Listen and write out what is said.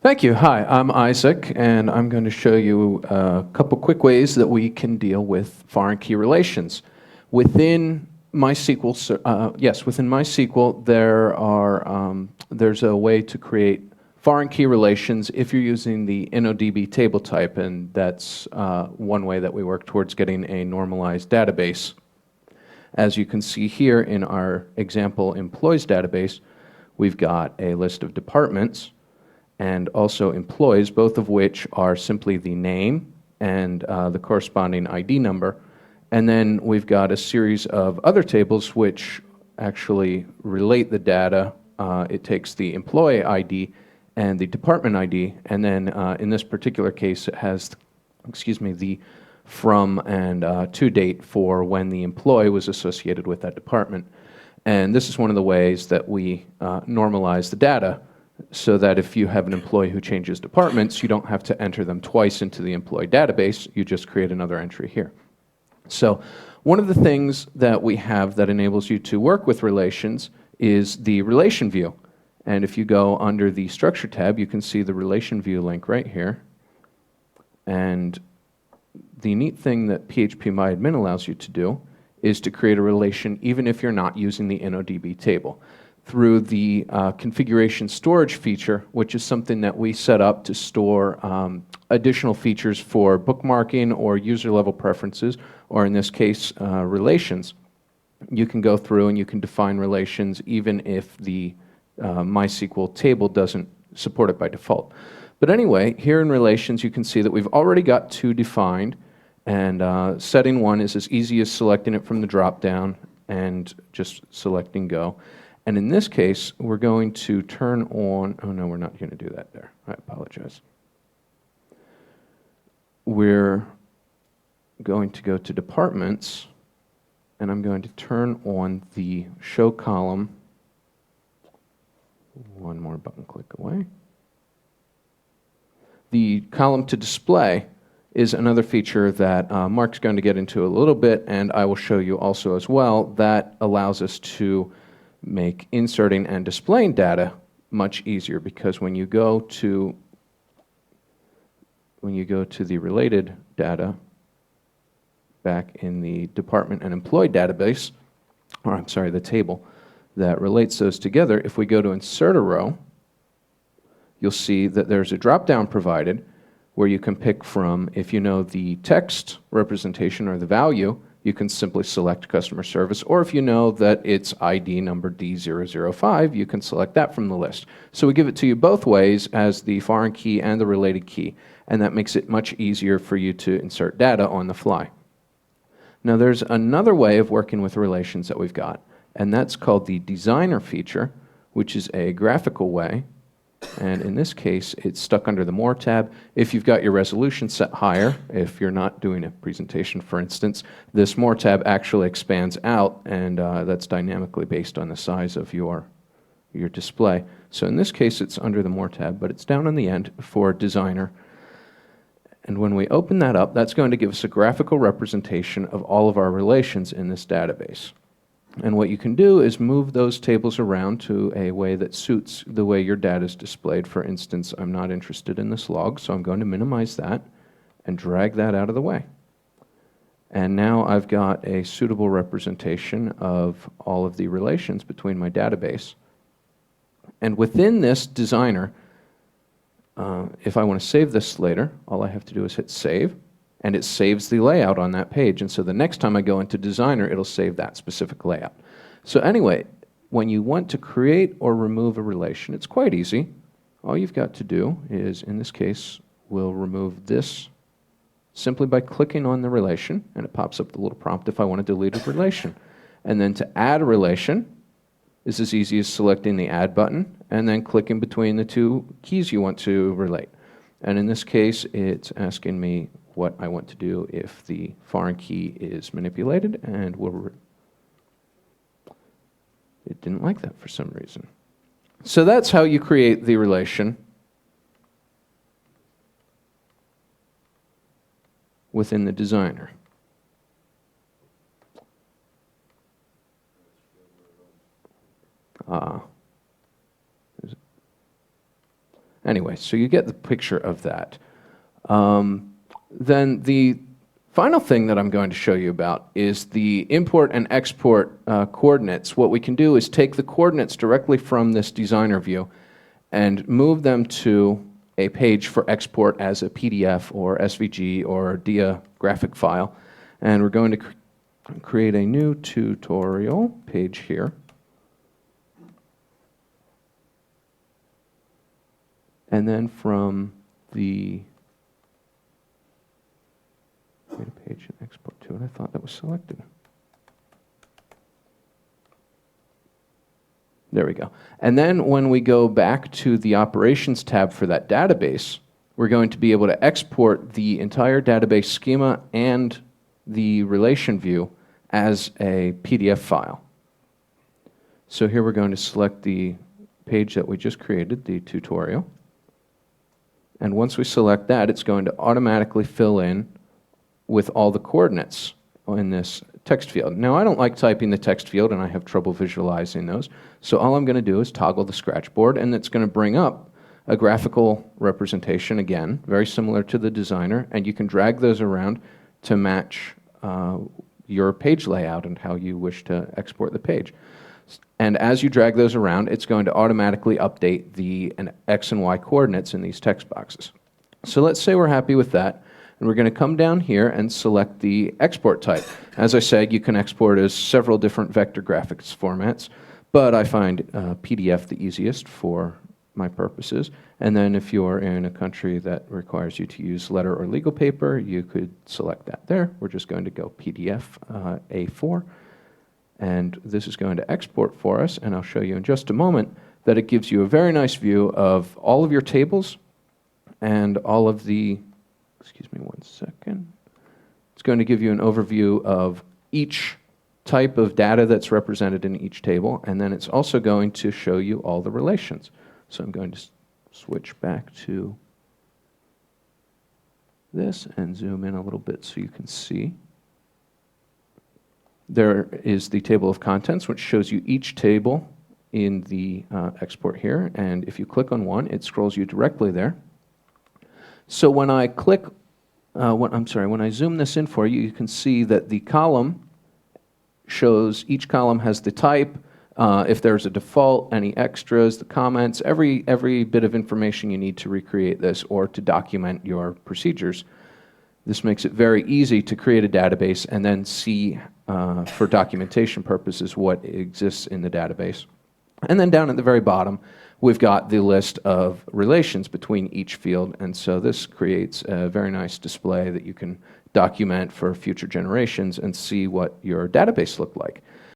Thank you. Hi, I'm Isaac, and I'm going to show you a couple quick ways that we can deal with foreign key relations. Within MySQL, within MySQL, there's a way to create foreign key relations if you're using the InnoDB table type, and that's one way that we work towards getting a normalized database. As you can see here in our example employees database, we've got a list of departments and also employees, both of which are simply the name and the corresponding ID number. And then we've got a series of other tables which actually relate the data. It takes the employee ID and the department ID, and then in this particular case it has, the from and to date for when the employee was associated with that department. And this is one of the ways that we normalize the data, so that if you have an employee who changes departments, you don't have to enter them twice into the employee database. You just create another entry here. So one of the things that we have that enables you to work with relations is the relation view. And if you go under the structure tab, you can see the relation view link right here. And the neat thing that PHPMyAdmin allows you to do is to create a relation even if you're not using the InnoDB table, through the configuration storage feature, which is something that we set up to store additional features for bookmarking or user-level preferences, or in this case, relations. You can go through and you can define relations even if the MySQL table doesn't support it by default. But anyway, here in relations, you can see that we've already got two defined, and setting one is as easy as selecting it from the drop-down and just selecting go. And in this case, we're going to turn on, oh no, we're not going to do that there. I apologize. We're going to go to departments, and I'm going to turn on the show column. One more button click away. The column to display is another feature that Mark's going to get into a little bit, and I will show you also as well, that allows us to make inserting and displaying data much easier, because when you go to the related data back in the department and employee database, or I'm sorry, the table that relates those together, if we go to insert a row, you'll see that there's a drop-down provided where you can pick from, if you know the text representation or the value, you can simply select customer service, or if you know that it's ID number D005, you can select that from the list. So we give it to you both ways, as the foreign key and the related key, and that makes it much easier for you to insert data on the fly. Now there's another way of working with relations that we've got, and that's called the designer feature, which is a graphical way. And in this case, it's stuck under the More tab. If you've got your resolution set higher, if you're not doing a presentation, for instance, this More tab actually expands out, and that's dynamically based on the size of your display. So in this case, it's under the More tab, but it's down on the end for Designer. And when we open that up, that's going to give us a graphical representation of all of our relations in this database. And what you can do is move those tables around to a way that suits the way your data is displayed. For instance, I'm not interested in this log, so I'm going to minimize that and drag that out of the way. And now I've got a suitable representation of all of the relations between my database. And within this designer, if I want to save this later, all I have to do is hit save, and it saves the layout on that page. And so the next time I go into Designer, it'll save that specific layout. So anyway, when you want to create or remove a relation, it's quite easy. All you've got to do is, in this case, we'll remove this simply by clicking on the relation, and it pops up the little prompt if I want to delete a relation. And then to add a relation is as easy as selecting the Add button and then clicking between the two keys you want to relate. And in this case, it's asking me what I want to do if the foreign key is manipulated, and it didn't like that for some reason. So that's how you create the relation within the designer. Anyway, so you get the picture of that. Then the final thing that I'm going to show you about is the import and export coordinates. What we can do is take the coordinates directly from this designer view and move them to a page for export as a PDF or SVG or DIA graphic file. And we're going to create a new tutorial page here. And then from the create a page and export to it. I thought that was selected. There we go. And then when we go back to the operations tab for that database, we're going to be able to export the entire database schema and the relation view as a PDF file. So here we're going to select the page that we just created, the tutorial. And once we select that, it's going to automatically fill in with all the coordinates in this text field. Now, I don't like typing the text field, and I have trouble visualizing those. So all I'm going to do is toggle the scratchboard, and it's going to bring up a graphical representation, again, very similar to the designer, and you can drag those around to match your page layout and how you wish to export the page. And as you drag those around, it's going to automatically update the X and Y coordinates in these text boxes. So let's say we're happy with that, and we're going to come down here and select the export type. As I said, you can export as several different vector graphics formats, but I find PDF the easiest for my purposes. And then if you're in a country that requires you to use letter or legal paper, you could select that there. We're just going to go PDF A4. And this is going to export for us, and I'll show you in just a moment that it gives you a very nice view of all of your tables and all of the, excuse me one second, it's going to give you an overview of each type of data that's represented in each table, and then it's also going to show you all the relations. So I'm going to switch back to this and zoom in a little bit so you can see. There is the table of contents, which shows you each table in the export here. And if you click on one, it scrolls you directly there. So when I click, when I zoom this in for you, you can see that the column shows, each column has the type, if there's a default, any extras, the comments, every bit of information you need to recreate this or to document your procedures. This makes it very easy to create a database and then see for documentation purposes what exists in the database. And then down at the very bottom, we've got the list of relations between each field, and so this creates a very nice display that you can document for future generations and see what your database looked like.